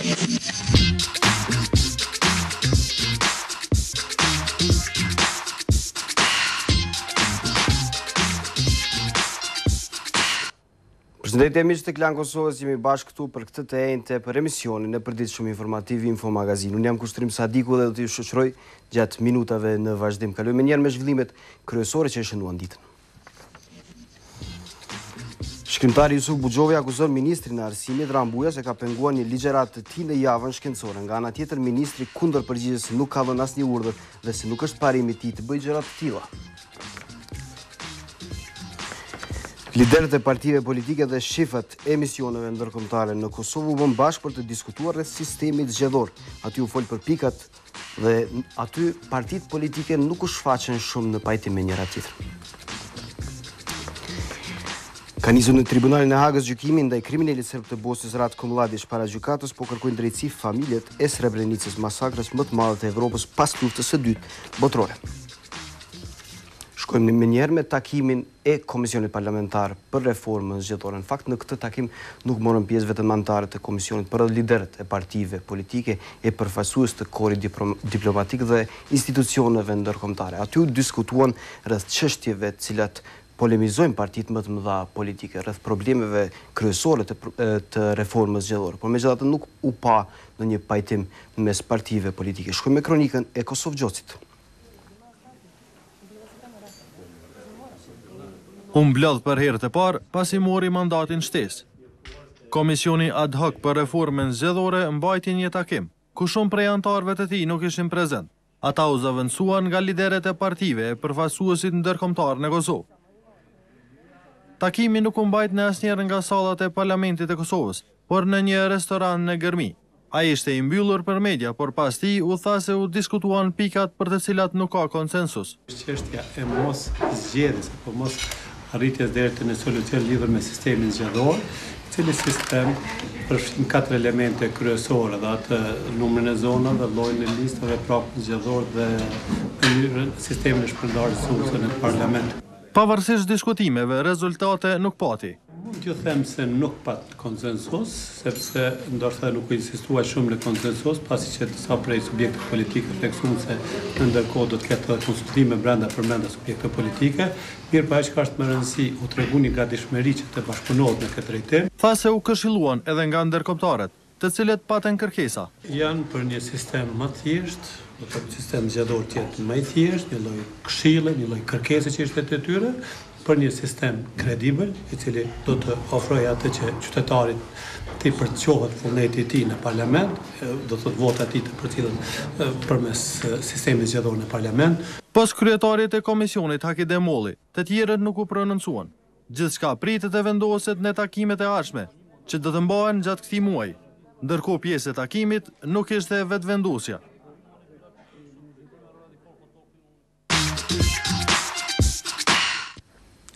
Përshëndetje miq të Klan Kosovës, jemi bashkë këtu për këtë të enjte për emisionin e përditshëm informativ Info Magazin. Unë jam Kushtrim Sadiku dhe do t'ju shoqëroj gjatë minutave në vazhdim. Kalojmë njëherë me zhvillimet kryesore që shënuan ditën. Shkrimtari Jusuf Buxhovi akuzon ministrin e Arsimit Rambuja se ka penguar një ligjërat të tillë në javën shkencore. Nga ana tjetër, ministri kundër përgjigjes se nuk ka dhënë asnjë urdhër dhe se nuk është parimi i tij të bëjë gjëra të tilla. Liderët e partive politike dhe shefat e misioneve ndërkombëtare në Kosovë u bën bashkë për të diskutuar rreth sistemit zgjedhor. Aty u fol për pikat dhe aty partitë politike nuk u shfaqen shumë në pajtim me njëra tjetrën. Ka nisur në tribunalin e Hagës gjykimi ndaj kriminalit serb të Bosnjës Ratko Mladić. Para gjykatës po kërkojnë drejtësi familjet e Srebrenicës, masakrës më të madhe të Evropës pas luftës së dytë botërore. Shkojmë me njerë me takimin e Komisionit Parlamentar për reformën zgjedhore. Në fakt, në këtë takim nuk morën pjesë vetëm anëtarët e Komisionit, por edhe liderët e partive politike e përfaqësues të korit diplomatik dhe institucioneve ndërkombëtare. Aty u diskutuan rreth çështjeve të cilat polemizojnë partitë më të mëdha politike, rreth problemeve kryesore të reformës zgjedhore, por megjithatë nuk u pa ndonjë pajtim mes partive politike. Shkojmë me kronikën e Kosovë Gjocit. Unë mbledh për herë të parë pasi mori mandatin shtesë. Komisioni ad hoc për reformën zgjedhore mbajti një takim, ku shumë prej anëtarëve të tij nuk ishin prezent. Ata u zavendësuan nga liderët e partive e përfaqësuesit ndërkombëtar në Kosovë. Takimi nuk u mbajt në asnjëherë nga sallat e Parlamentit të Kosovës, por në një restoran në Gërmi. Ai ishte i mbyllur për media, por pas tij u tha se u diskutuan pikat për të cilat nuk ka konsensus. Çështja e mos zgjedhjes apo mos arritjes deri te një solucion lidhur me sistemin zgjedhor, i cili sistem përfshin 4 elemente kryesore, dhe atë numrin e zonave, llojin e listave, prapë zgjedhor dhe mënyrën sistemin e shpërndarjes së ushtrisë në parlament. Pavarësisht diskutimeve, rezultate nuk pati. Mund t'ju them se nuk pat konsensus, sepse ndoshta nuk u insistua shumë në konsensus, pasi që disa prej subjekteve politike theksuan se në ndërkohë do të ketë konsultime brenda subjekteve politike. Mirë pa që ka është më rëndësi u tregu një gatishmëri që të bashkëpunohet në këtë drejtim. Tha se u këshilluan edhe nga ndërkombëtarët, të cilët paten kërkesa. Janë për një sistem më thjesht, do të thotë sistem zgjedhor të jetë më i thjesht, një lloj këshille, një lloj kërkese që ishte te tyre, për një sistem kredibël, i cili do të ofrojë atë që qytetarit të përcjohet vullneti i tij në parlament, do të thotë votat e tij të përcillen përmes sistemit zgjedhor në parlament. Pas kryetarit e komisionit Haki Demolli, të tjerët nuk u prononcuan. Gjithçka pritet të vendoset në takimet e ardhshme, që do të mbahen gjatë këtij muaji. Ndërkohë pjesë e takimit nuk ishte vetëvendosja.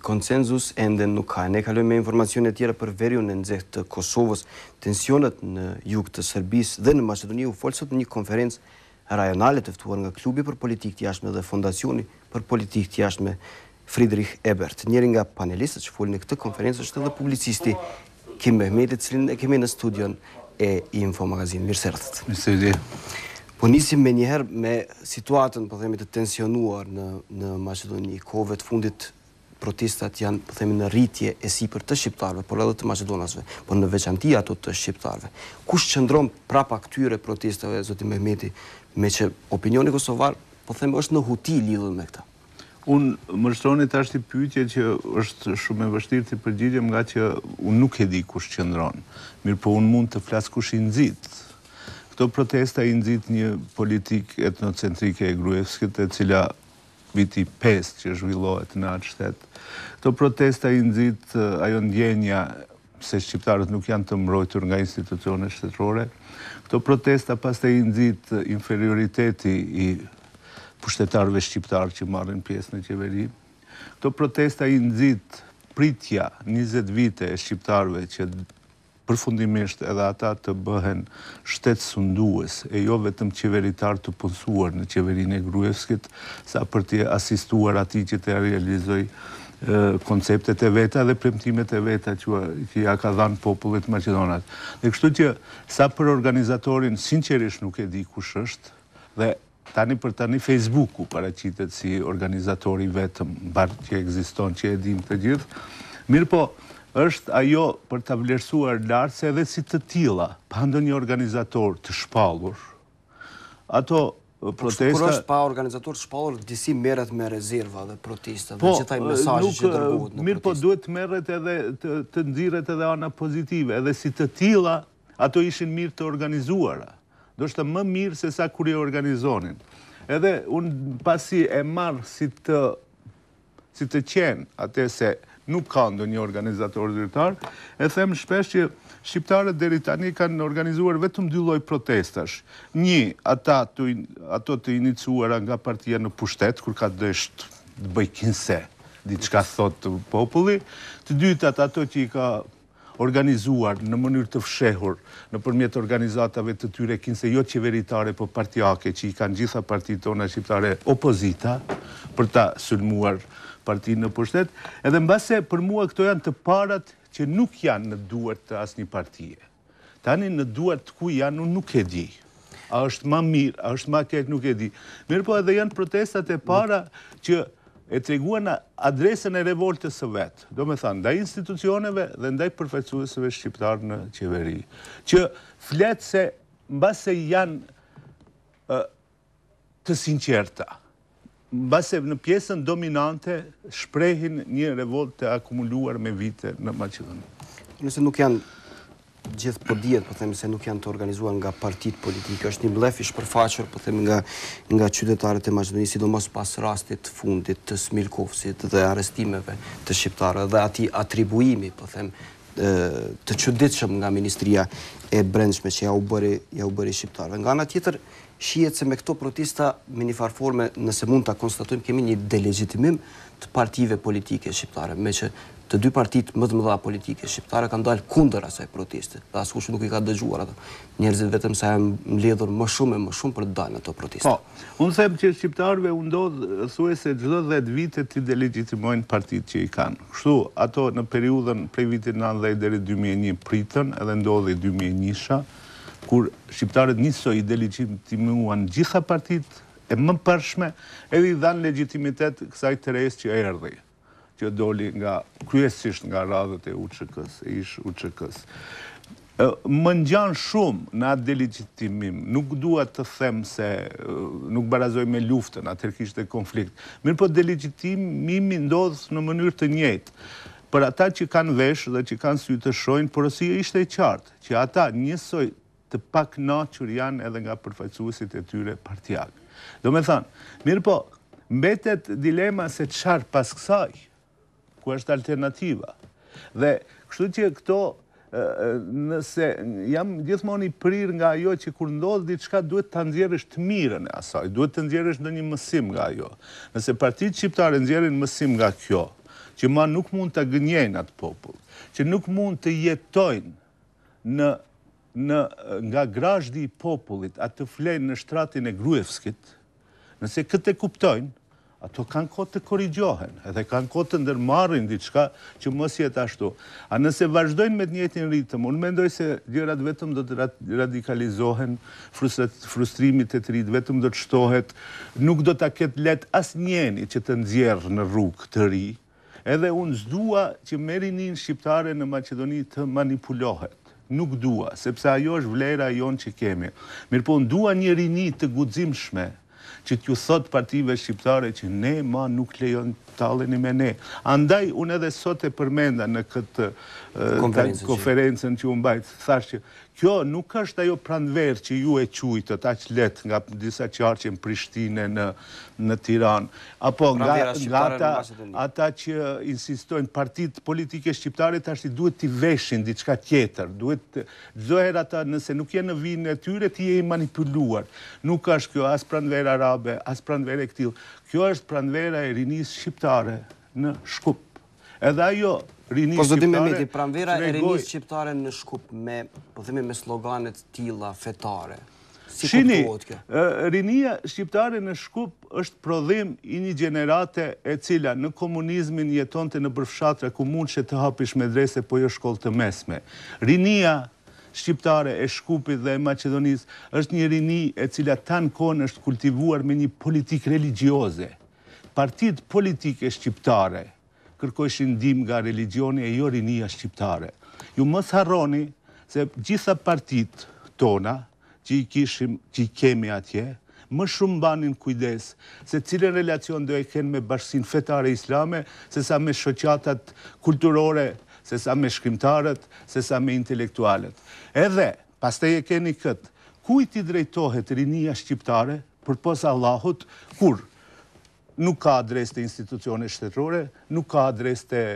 Konsenzus ende nuk ka. Ne kalojmë me informacione tjera për veriun e nxehtë të Kosovës. Tensionet në jug të Serbisë dhe në Maqedoni u fol sot në një konferencë rajonale të ftuar nga Klubi për Politikë të Jashtme dhe Fondacioni për Politikë të Jashtme Friedrich Ebert. Njëri nga panelistët që folën në këtë konferencë është edhe publicisti Kim Mehmeti, cilin e kemi në studion e Info Magazin. Mirë se erdhët. Mirë. Po nisim me njëherë me situatën, po themi, të tensionuar në Maqedoni. Kohëve të fundit protestat janë, po themi, në rritje e sipër të shqiptarëve, por edhe të maqedonasve, por në veçanti ato të shqiptarëve. Kush qëndron prapa këtyre protestave, zoti Mehmeti, me që opinioni kosovar, po themi, është në huti lidhur me këta? Unë më shtroni tash një pyetje që është shumë e vështirë të përgjigjem, nga që unë nuk e di kush qëndron. Mirë, po unë mund të flas kush i nxit. Këto protesta i nxit një politikë etnocentrike e Gruevskit, e cila viti 5 që zhvillohet në atë shtet. Këto protesta i nxit ajo ndjenja se shqiptarët nuk janë të mbrojtur nga institucionet shtetërore. Këto protesta pastaj i nxit inferioriteti i pushtetarëve shqiptarë që marrin pjesë në qeveri. Këto protesta i nxit pritja 20 vite e shqiptarëve që përfundimisht edhe ata të bëhen shtetësundues, e jo vetëm qeveritar të punësuar në qeverinë e Gruevskit, sa për të asistuar atij që të realizoj konceptet e veta dhe premtimet e veta që ja ka dhanë popullit Maqedonat. Dhe kështu që sa për organizatorin sinqerisht nuk e di kush është, dhe tani për tani Facebooku paraqitet si organizatori vetëm, mbarë që ekziston, që e dim të gjithë. Mirë po, është ajo për të vlerësuar lartë se edhe si të tilla, pa ndonjë organizator të shpallur, ato protesta... Kur është pa organizator të shpallur, disi merret me rezerva dhe protesta, dhe gjithaj mesazhe që dërgohet në protestë. Mirë po, duhet merret edhe të nxirret edhe ana pozitive, edhe si të tilla, ato ishin mirë të organizuara. Do shta më mirë se sa kur i organizonin. Edhe unë pasi e marrë si të qenë atë se nuk ka ndonjë organizator zyrtar, e them shpesh që shqiptarët deri tani kanë organizuar vetëm 2 lloj protestash. Një, ato të iniciuara nga partia në pushtet, kur ka dësht të bëj kinse, diçka thot populli. Të dytat, ato që i ka organizuar në mënyrë të fshehur nëpërmjet organizatave të tyre kinse jo qeveritare, po partijake, që i kanë gjitha partitë tona shqiptare opozita për ta sulmuar partinë në pushtet, edhe mbase për mua këto janë të parat që nuk janë në duart të asnjë partie. Tani në duart të ku janë, unë nuk e di. A është më mirë, a është më keq, nuk e di. Mirë po edhe janë protestat e para që e treguan adresën e revoltës së vetë. Do me thënë, ndaj institucioneve dhe ndaj përfaqësuesve shqiptarë në qeveri. Që fletë se mbase janë të sinqerta. Mbase në pjesën dominante shprehin një revolt të akumuluar me vite në Maqedoni. Nëse nuk janë gjithë po dihet, po them se nuk janë të organizuar nga partitë politike, është një blef i shpërfaqur, po them nga qytetarët e Maqedonisë, sidomos pas rastit fundit të Smilkovsit dhe arrestimeve të shqiptarëve dhe atij atribuimi, po them, të çuditshëm nga Ministria e Brendshme që ja u bëri shqiptarëve. Nga ana tjetër, shihet se me këto protesta me një farë forme, nëse mund ta konstatojmë, kemi një delegjitimim të partive politike shqiptare, me që të 2 partitë më të mëdha politike shqiptare kanë dalë kundër asaj proteste. Dhe askush nuk i ka dëgjuar ato. Njerëzit vetëm sa janë mbledhur më shumë për të dalë në ato proteste. Po, unë them që shqiptarëve u ndodh thuajse çdo 10 vite të delegjitimojnë partitë që i kanë. Kështu ato në periudhën prej vitit 90 deri 2001 pritën, edhe ndodhi 2001-sha, kur shqiptarët nisoj i delegitimuan gjitha partitë e më përshme, edhe i dhanë legitimitet kësaj tërës që erdhi, që doli kryesisht nga radhët e UÇK-s, e ish UÇK-s. Më ngjan shumë në atë delegjitimim, nuk dua të them se nuk barazoj me luftën, atëherë kishte konflikt. Mirë po delegjitimimi ndodh në mënyrë të njëjtë. Për ata që kanë vesh dhe që kanë sy të shohin, porosia ishte e qartë, që ata njësoj të pak kënaqur janë edhe nga përfaqësuesit e tyre partijak. Do me thënë, mirë po, mbetet dilema se çfarë pas kësaj, ku është alternativa. Dhe kështu që këto, nëse jam gjithmonë i prir nga ajo që kur ndodh diçka duhet ta nxjerrësh të mirën e asaj, duhet të nxjerrësh ndonjë mësim nga ajo. Nëse partitë shqiptare nxjerrin mësim nga kjo, që ma nuk mund të gënjejnë atë popull, që nuk mund të jetojnë nga grazhdi i popullit, atë të flenë në shtratin e Gruevskit, nëse këtë e kuptojnë, ato kanë kohë të korrigjohen, edhe kanë kohë të ndërmarrin diçka që mos jetë ashtu. A nëse vazhdojnë me të njëjtin ritëm, unë mendoj se gjërat vetëm do të radikalizohen, frustrimit e të rit vetëm do të shtohet, nuk do ta ketë lehtë asnjëri që të nxjerrë në rrugë të ri, edhe unë s'dua që me rinin shqiptare në Maqedoni të manipulohet. Nuk dua, sepse ajo është vlera jonë që kemi. Mirë po, unë dua një rini të guximshme, që t'ju thot partive shqiptare që ne ma nuk lejon talleni me ne. Andaj, unë edhe sot e përmenda në këtë konferencën që unë bajtë, thash që kjo nuk është ajo pranverë që ju e qujtët aq let nga disa qarqe në Prishtinë në Tiranë, apo nga ata që insistojnë partitë politike shqiptare tash duhet t'i veshin diçka tjetër, duhet çdo herë ata nëse nuk janë në vinin e tyre ti je i manipuluar. Nuk është kjo as pranverë arabe, as pranverë e këtill. Kjo është pranvera e rinisë shqiptare në Shkup. Edhe ajo rinisë shqiptare... pranvera e rinisë shqiptare në Shkup me sloganet tilla fetare. Shini, rinia shqiptare në Shkup është prodhim i një gjenerate e cila në komunizmin jetonte në përfshatra ku mundshte të hapish medrese po jo shkollë të mesme. Rinia shqiptare e Shkupit dhe e Maqedonisë është një rini e cila tanë kohën është kultivuar me një politikë religjioze. Partitë politike shqiptare kërkojshin ndihmë nga religioni e jo rinia shqiptare. Ju mos harroni se gjitha partitë tona që i kemi atje, më shumë banin kujdes se cilën relacion do e kenë me bashkësinë fetare islame, se sa me shoqatat kulturore, se sa me shkrimtarët, se sa me intelektualet. Edhe, pastaj e keni këtë, kujt i drejtohet rinia shqiptare, përpos Allahut, kur nuk ka adres të institucione shtetërore, nuk ka adres të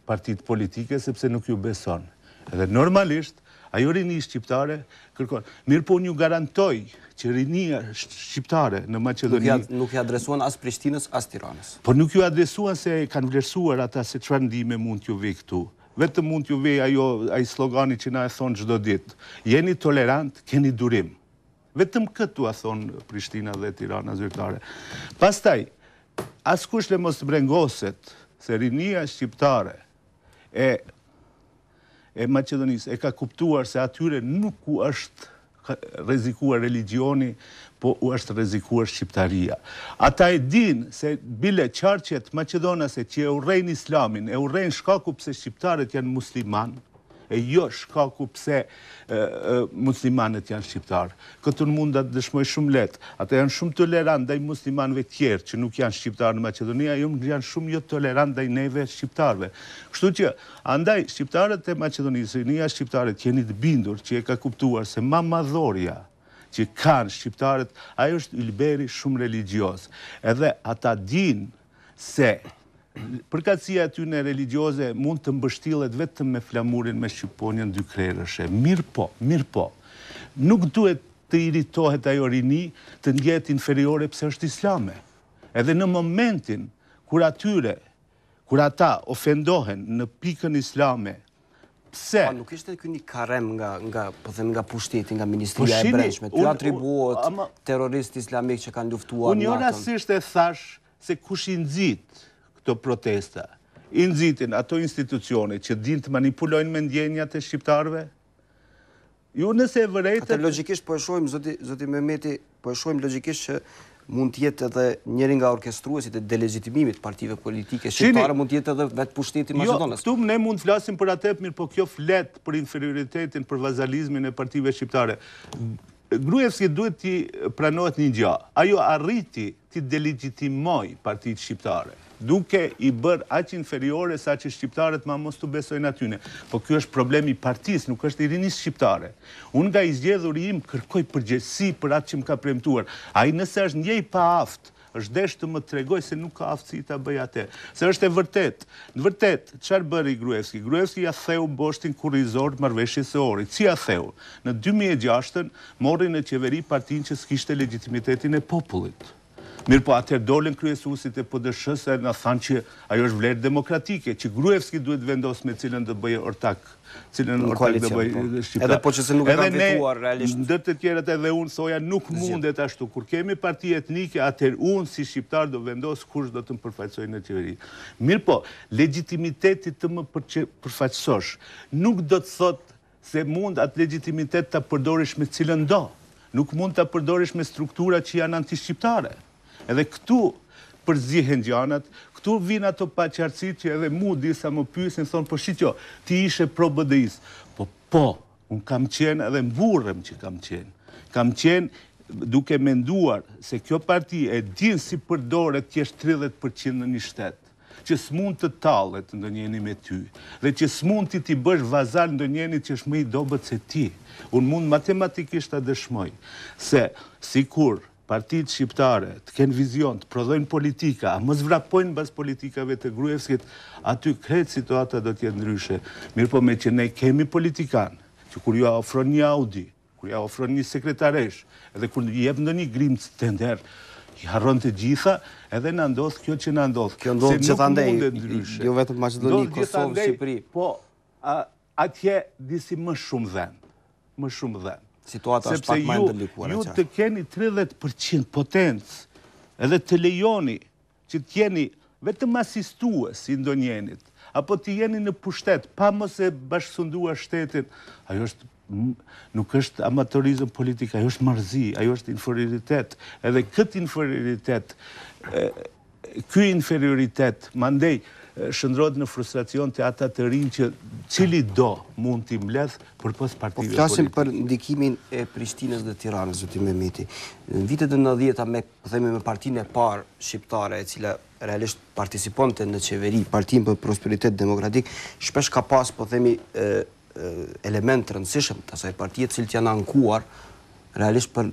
partitë politike, sepse nuk ju beson. Edhe normalisht, ajo rini shqiptare kërkon. Mirë po një garantoj që rinia shqiptare në Maqedoni... Nuk i adresuan as Prishtinës, as Tiranës. Po nuk ju adresuan se kanë vlerësuar ata se çfarë ndihme mund t'ju vej këtu. Vetëm mund t'ju vej ai slogani që na e thon çdo ditë. Jeni tolerant, keni durim. Vetëm këtu a thon Prishtina dhe Tirana zyrtare. Pastaj, askush le mos brengoset se rinia shqiptare e Maqedonisë e ka kuptuar se atyre nuk u është rrezikuar religioni, po u është rrezikuar shqiptaria. Ata e din se bile qarqet maqedonase që e urrejnë islamin, e urrejnë shkaku pse shqiptarët janë musliman, e jo shkaku pse muslimanët janë shqiptarë. Këtë mund të dëshmoj shumë lehtë. Ata janë shumë tolerant ndaj muslimanëve tjerë që nuk janë shqiptarë në Maqedoni, janë shumë jo tolerant ndaj neve shqiptarëve. Kështu që, andaj shqiptarët e Maqedonisë, rinia shqiptare jeni të bindur që e ka kuptuar se madhorja që kanë shqiptarët, ajo është ylberi shumë religjios. Edhe ata din se përkatësia atyre religjioze mund të mbështillet vetëm me flamurin me shqiponjën dy krerëshe. Mirë po. Nuk duhet të iritohet ajo rini të ndjehet inferiore pse është islame. Edhe në momentin kur ata ofendohen në pikën islame, pse? Nuk ishte ky një karem nga pushteti, nga Ministria e Brendshme. Ty atribuohet terrorist islamik që kanë luftuar Unë rastisht e thash se kush i nxit këto protesta, i nxitin ato institucione që din të manipulojnë me ndjenjat e shqiptarëve? Ju nëse e vërejtë... Atë logikisht po e shohim, zoti Mehmeti, po e shohim logikisht që mund të jetë edhe njëri nga orkestruesit e delegitimimit partive politike shqiptare, mund të jetë edhe vetë pushteti Maqedonës. Jo, këtu ne mund të flasim për atë, mirë po kjo flet për inferioritetin, për vazalizmin e partive shqiptare. Gruevski duhet t'i pranohet një gjë. Ajo arriti t'i delegitimoj partitë shqiptare, duke i bërë aq inferiore sa që shqiptarët ma mos të besojnë atyne. Po kjo është problemi i partisë, nuk është i rinisë shqiptare. Unë nga i zgjedhur im kërkoj përgjegjësi për atë që më ka premtuar. Ai nëse është njëj pa aftë, është desh të më tregoj se nuk ka aftësi ta bëj atë. Se është e vërtet. Në vërtet, çfarë bëri Gruevski? Gruevski ja theu boshtin kurrizor marrëveshjes së Ohrit. Si ja theu? Në 2006 morri në qeveri partinë që s'kishte legitimitetin e popullit. Mirë po atëherë dolën kryesuesit e PDSH-s e na thanë që ajo është vlerë demokratike, që Gruevski duhet vendos me cilën të bëjë ortak, cilën ortak të bëjë shqiptar. Edhe po që se nuk e kanë fituar realisht. Ndër të tjerët edhe unë thoja nuk mundet ashtu. Kur kemi parti etnike, atëherë unë si shqiptar do vendos kush do të më përfaqësoj në qeveri. Mirë po, legitimiteti të më përfaqësosh nuk do të thotë se mund atë legitimitet ta përdorish me cilën do. Nuk mund ta përdorish me struktura që janë antishqiptare. Edhe këtu përzihen gjanat, këtu vinë ato paqartësit që edhe mu disa më pyesin, thonë, po shqitjo, ti ishe pro BDI-s. Po, unë kam qenë edhe mburrem që kam qenë. Kam qenë duke menduar se kjo parti e din si përdoret thjesht 30% në një shtet, që s'mund të tallet ndonjëri me ty, dhe që s'mund ti bësh vazal ndonjëri që është më i dobët se ti. Unë mund matematikisht ta dëshmoj se sikur partitë shqiptare të kenë vizion, të prodhojnë politika, a mos vrapojnë bas politikave të Gruevskit, aty krejt situata do t'jetë ndryshe. Mirë po me që ne kemi politikan, që kur ju ofron një Audi, kur ju ofron një sekretaresh, edhe kur jep ndonjë grimc tender, i harron të gjitha, edhe na ndodh kjo që na ndodh. Kjo ndodh gjithandej, jo vetëm Maqedoni, Kosovë, Shqipëri. Po atje disi më shumë vend. Situata është pak më ndërlikuar. Ju të keni 30% potencë edhe të lejoni që të jeni vetëm asistues si ndonjënit, apo të jeni në pushtet, pa mos e bashkësunduar shtetin, ajo është nuk është amatorizëm politik, ajo është marrëzi, ajo është inferioritet. Edhe këtë inferioritet, ky inferioritet, mandej shëndrohet në frustracion të ata të rinj që cili do mund t'i mbledh përpos partive politike. Po flasim për ndikimin e Prishtinës dhe Tiranës, zoti Mehmeti. Në vitet e 90-ta me partinë e parë shqiptare, e cila realisht participonte në qeveri, Partinë për Prosperitet Demokratik, shpesh ka pas, po themi, element të rëndësishëm të asaj partije, të cilët janë ankuar realisht për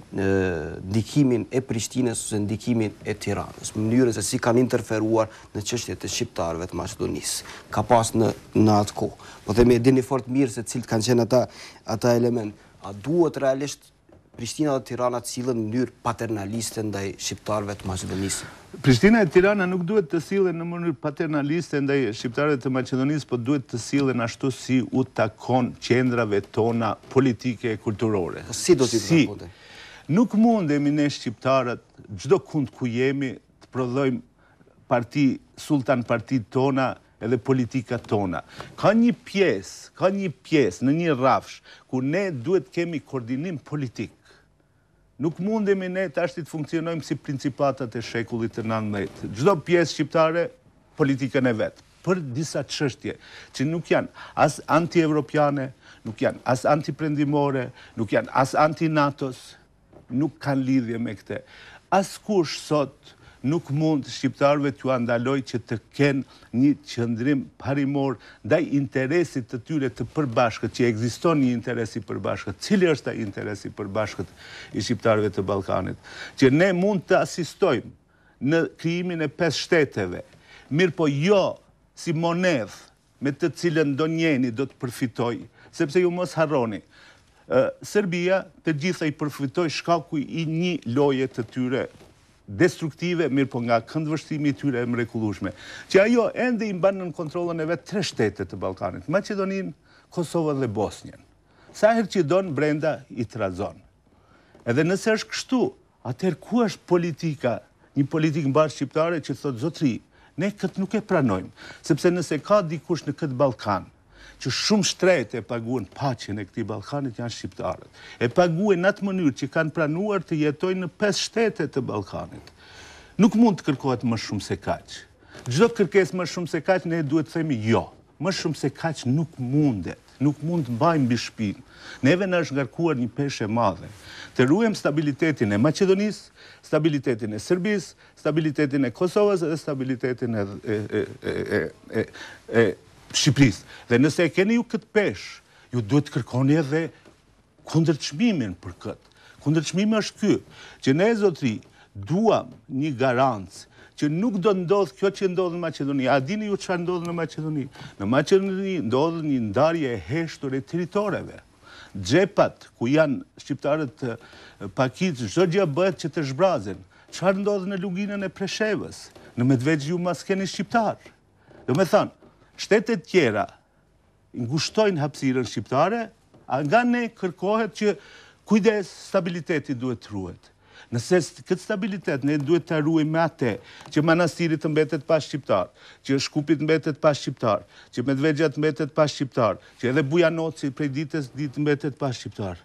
ndikimin e Prishtinës ose ndikimin e Tiranës, në mënyrë se si kanë interferuar në çështjet e shqiptarëve të Maqedonisë. Ka pas në atë kohë. Po themi e dini fort mirë se cilët kanë qenë ata element. A duhet realisht Prishtina dhe Tirana të sillen në mënyrë paternaliste ndaj shqiptarëve të Maqedonisë? Prishtina e Tirana nuk duhet të sillen në mënyrë paternaliste ndaj shqiptarëve të Maqedonisë, por duhet të sillen ashtu si u takon qendrave tona politike e kulturore. Si do t'i raportojmë? Nuk mundemi ne shqiptarët çdo kund ku jemi të prodhojmë sultan partit tona edhe politikat tona. Ka një pjesë në një rrafsh ku ne duhet kemi koordinim politik. Nuk mundemi ne tash të funksionojmë si principatat e shekullit të 19. Çdo pjesë shqiptare politikën e vet, për disa çështje që nuk janë as anti-evropiane, nuk janë as antiprendimore, nuk janë as anti-NATO-s, nuk kanë lidhje me këtë. Askush sot nuk mund shqiptarëve t'ju andaloj që të kenë një qëndrim parimor ndaj interesit të tyre të përbashkët, që ekziston një interes i përbashkët. Cili është ai interes i përbashkët i shqiptarëve të Ballkanit? Që ne mund të asistojmë në krijimin e 5 shteteve, mirë po jo si monedhë me të cilën ndonjëri do të përfitojë, sepse ju mos harroni. Serbia të gjitha i përfitoi shkaku i një loje të tyre destruktive, mirë po nga këndvështrimi i tyre e mrekullueshme, që ajo ende i mban në kontrollën e vet 3 shtete të Ballkanit, Maqedoninë, Kosovën dhe Bosnjën. Sa herë që don brenda i trazon. Edhe nëse është kështu, atëherë ku është politika, një politikë mbar shqiptare që thotë zotëri, ne këtë nuk e pranojmë, sepse nëse ka dikush në këtë Ballkan që shumë shtrejt e paguën paqen e këtij Ballkanit janë shqiptarët. E paguën në atë mënyrë që kanë pranuar të jetojnë në 5 shtete të Ballkanit. Nuk mund të kërkohet më shumë se kaq. Çdo kërkesë më shumë se kaq ne duhet të themi jo. Më shumë se kaq nuk mundet. Nuk mund të mbajmë mbi shpinë. Neve na është ngarkuar një peshë e madhe. Të ruajmë stabilitetin e Maqedonisë, stabilitetin e Serbisë, stabilitetin e Kosovës dhe stabilitetin e Shqipërisë. Dhe nëse e keni ju këtë peshë, ju duhet të kërkoni edhe kundërçmimin për këtë. Kundërçmimi është ky, që ne zotëri duam një garancë që nuk do ndodh kjo që ndodh në Maqedoni. A dini ju çfarë ndodh në Maqedoni? Në Maqedoni ndodh një ndarje e heshtur e territoreve. Xhepat ku janë shqiptarët pakit, çdo gjë bëhet që të zhbrazen. Çfarë ndodh në luginën e Preshevës? Në Medvegjë ju mas keni shqiptar. Do me thënë, shtetet tjera ngushtojnë hapësirën shqiptare, a nga ne kërkohet që kujdes, stabiliteti duhet të ruhet. Nëse këtë stabilitet ne duhet të ruajmë me atë që Manastiri të mbetet pa shqiptar, që Shkupi të mbetet pa shqiptar, që Medvegjja të mbetet pa shqiptar, që edhe Bujanoci prej ditës ditë mbetet pa shqiptar.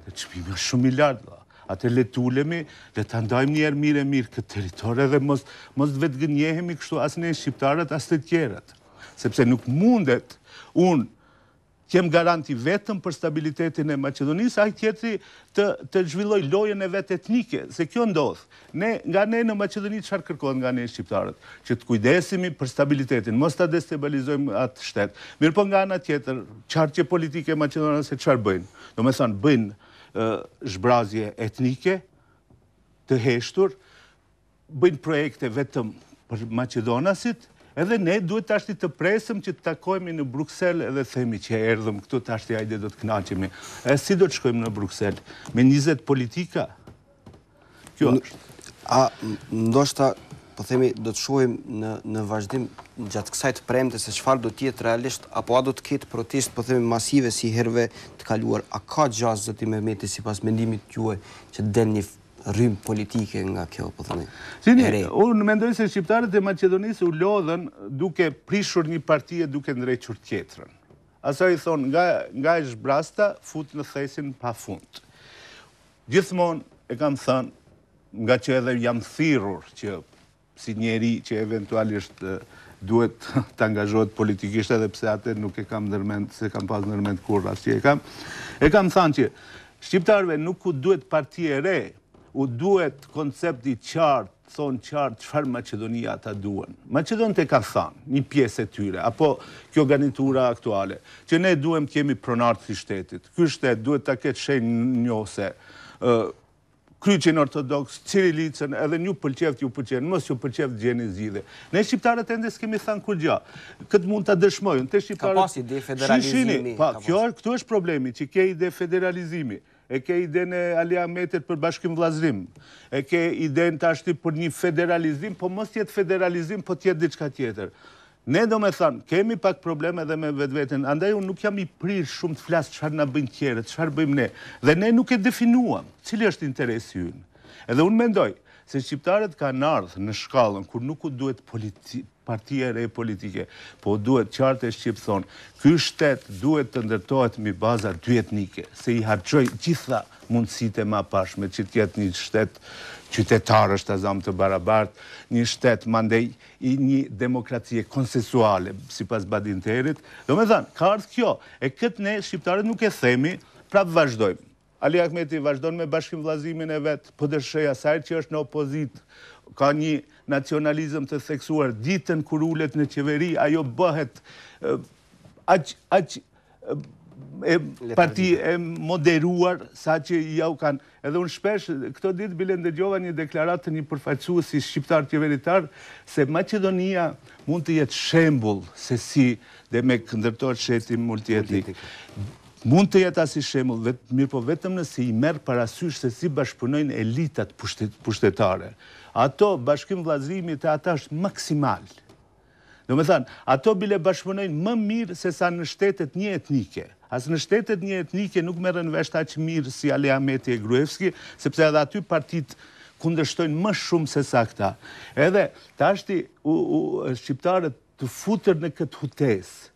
Çmimi është shumë i lartë. Atë le të ulemi, le ta ndajmë një herë mirë këtë territor dhe mos vetë gënjehemi kështu as ne shqiptarët as të tjerët. Sepse nuk mundet unë kem garanti vetëm për stabilitetin e Maqedonisë, ai tjetri të zhvilloj lojën e vet etnike, se kjo ndodh. Nga ne në Maqedoni çfarë kërkohet nga ne shqiptarët? Që të kujdesemi për stabilitetin, mos ta destabilizojmë atë shtet. Mirë po nga ana tjetër, çarqe politike maqedonase çfarë bëjnë? Domethënë bëjnë zhbrazje etnike të heshtur, bëjnë projekte vetëm për maqedonasit. Edhe ne duhet tashti të presëm që të takojmë në Bruksel edhe themi që erdhëm këtu tashti hajde do të kënaqemi. Si do të shkojmë në Bruksel? Me 20 politika? Kjo është. A ndoshta, po po themi, do të shohim në vazhdim gjatë kësaj të premte se çfarë do të jetë realisht, apo a do të ketë protestë, po themi, masive si herëve të kaluar. A ka gjasë, zoti Mehmeti, sipas mendimit juaj, që del një rrymë politike nga kjo, po themi? Unë mendoj se shqiptarët e Maqedonisë u lodhen duke prishur një parti e duke ndrequr tjetrën. Asaj thonë, nga e zhbrasta, fut në thesin pa fund. Gjithmonë e kam thënë, nga që edhe jam thirrur që si njeri që eventualisht duhet të angazhohet politikisht, edhe pse atë nuk e kam ndërmend, se kam pas ndërmend kur asgjë e kam thënë që shqiptarëve nuk u duhet parti e re, u duhet koncepti qartë, thonë qartë çfarë Maqedonia ata duan. Maqedonët e ka thënë, një pjesë e tyre, apo kjo garnitura aktuale, që ne duhem kemi pronartë të shtetit. Ky shtet duhet ta ketë shenjose, Kryqin ortodoks, Cirilicën, edhe një pëlqeft ju pëlqen, mos ju pëlqeft gjeni zgjidhje. Ne shqiptarët ende s'kemi thënë kur gjë. Këtë mund ta dëshmojnë. Te shqiptarët ka pas ide federalizimi. Këtu është problemi, që ke ide federalizimi. E ke idenë e Ali Ahmetit për bashkim vllazërim. E ke idenë tashti për një federalizim, po mos jetë federalizim, po të jetë diçka tjetër. Ne do me thënë, kemi pak probleme edhe me vetveten, andaj unë nuk jam i prirë shumë të flasë çfarë na bëjnë tjerët, çfarë bëjmë ne. Dhe ne nuk e definuam, cili është interesi ynë. Edhe unë mendoj se shqiptarët kanë ardhur në shkallën kur nuk u duhet partia e re politike, po duhet qartë e shqip thonë, ky shtet duhet të ndërtohet mbi baza dy etnike, se i harxoj gjitha mundësitë e mapashme që të jetë një shtet qytetar është azam të barabartë, një shtet mandej i një demokracie konsensuale, sipas Badinterit. Do me thënë, ka ardhur kjo, e këtë ne shqiptarët nuk e themi, prapë vazhdojmë. Ali Ahmeti vazhdon me bashkim vllazimin e vet, po dëshoj asaj që është në opozitë, ka një nacionalizëm të theksuar, ditën kur ulet në qeveri, ajo bëhet parti e moderuar, sa që ja u kanë. Edhe unë shpesh, këto ditë bile ndëgjova një deklaratë të një përfaqësuesi shqiptar qeveritar, se Maqedonia mund të jetë shembull se si dhe me ndërtohet shteti multietnik. Mund të jetë asi shembull, mirë po vetëm nëse i merr parasysh se si bashkëpunojnë elitat pushtetare. Ato bashkim vllazimit e ata është maksimal. Do me thënë, ato bile bashkëpunojnë më mirë se sa në shtetet një etnike. As në shtetet një etnike nuk merren vesh aq mirë si Ali Ahmeti e Gruevski, sepse edhe aty partit kundërshtojnë më shumë se sa këta. Edhe tashti shqiptarët të futër në këtë hutesë.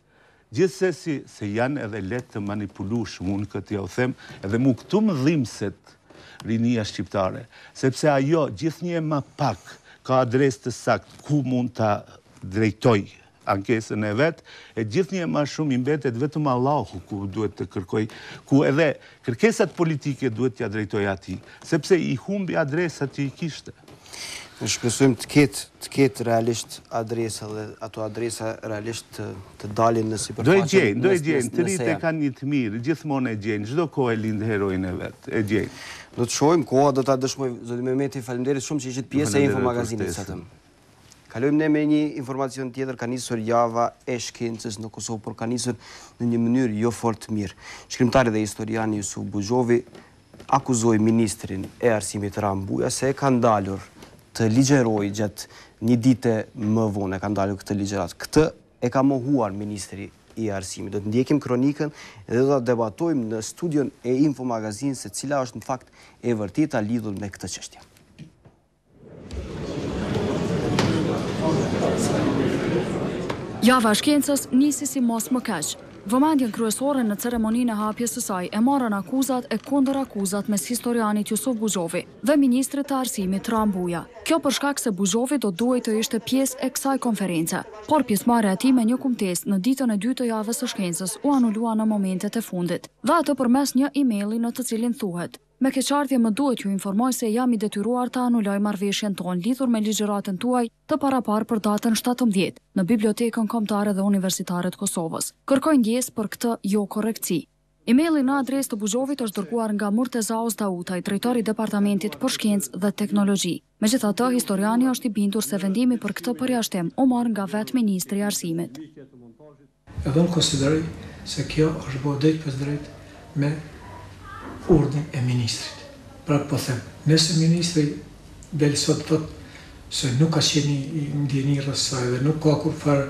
Gjithsesi se janë edhe letë të manipulueshëm, unë këtë ja u them, edhe mu këtu më dhimbset rinia shqiptare, sepse ajo gjithnjë më pak ka adresë të saktë ku mund ta drejtoj ankesën e vet, e gjithnjë më shumë i mbetet vetëm Allahu ku duhet të kërkoj, ku edhe kërkesat politike duhet t'ia drejtoj atij, sepse i humbi adresat që i kishte. Ne shpresojmë të ketë realisht adresa dhe ato adresa realisht të dalin në sipërfaqe. Do e gjejnë, të rritë e kanë një të mirë, gjithmonë e gjejnë, çdo kohë e lind herojin e vet, e gjejnë. Do të shohim, koha do ta dëshmojë. Zoti Mehmeti, faleminderit shumë që ishit pjesë e Infomagazinit sotëm. Kalojmë ne me një informacion tjetër, ka nisur java e shkencës në Kosovë, por ka nisur në një mënyrë jo fort mirë. Shkrimtari dhe historiani Jusuf Buzhovi akuzoi ministrin e arsimit Rambuja se e ka ndalur të ligjeroj gjatë një dite më vonë, e ka ndalur këtë ligjerat. Këtë e ka mohuar ministri i arsimit. Do të ndjekim kronikën dhe do të debatojmë në studion e Infomagazin se cila është në fakt e vërteta lidhur me këtë çështje. Java e shkencës nisi si mos më keq. Vëmendjen kryesore në ceremoninë e hapjes së saj e marrën akuzat e kundër akuzat mes historianit Jusuf Buzhovi dhe ministrit të arsimit Rambuja. Kjo për shkak se Buzhovi do duhej të ishte pjesë e kësaj konference, por pjesëmarrja e tij me një kumtesë në ditën e dytë të javës së shkencës u anulua në momentet e fundit, dhe atë përmes një emaili në të cilin thuhet: "Me keqardhje më duhet ju informoj se jam i detyruar të anuloj marrëveshjen tonë lidhur me ligjëratën tuaj të paraparë për datën 17 në Bibliotekën Kombëtare dhe Universitare të Kosovës. Kërkoj ndjesë për këtë jo korrektësi." Emaili në adresë të Buzhovit është dërguar nga Murtezaos Dautaj, drejtori i Departamentit për Shkencë dhe Teknologji. Megjithatë, historiani është i bindur se vendimi për këtë përjashtim u marr nga vetë ministri i arsimit. Edhe unë konsideroj se kjo është bërë drejt për drejt me urdhën e ministrit. Pra po them, nëse ministri del sot thot se nuk ka qenë ndjeni rreth saj dhe nuk ka kurfar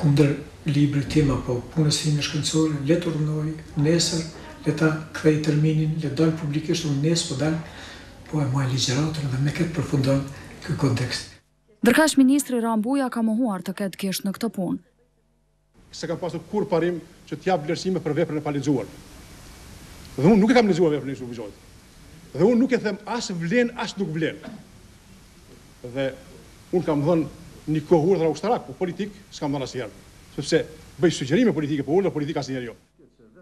kundër librit tim apo punës time shkencore, le të urnoj nesër, le ta kthej terminin, le dal publikisht unë nesër po dal, po e maj ligjëratën dhe me këtë përfundon ky kontekst. Ndërkaq ministri Rambuja ka mohuar të ketë gisht në këtë punë. Se kam pasur kur parim që t'jap vlerësime për veprën e palexuar. Dhe unë nuk e kam lexuar veprën e Shubuzhojit. Dhe unë nuk e them as vlen, as nuk vlen. Dhe unë kam dhënë një kohë urdhra ushtarak, po politik s'kam dhënë asnjëherë. Sepse bëj sugjerime politike, po urdhra politika asnjëherë jo.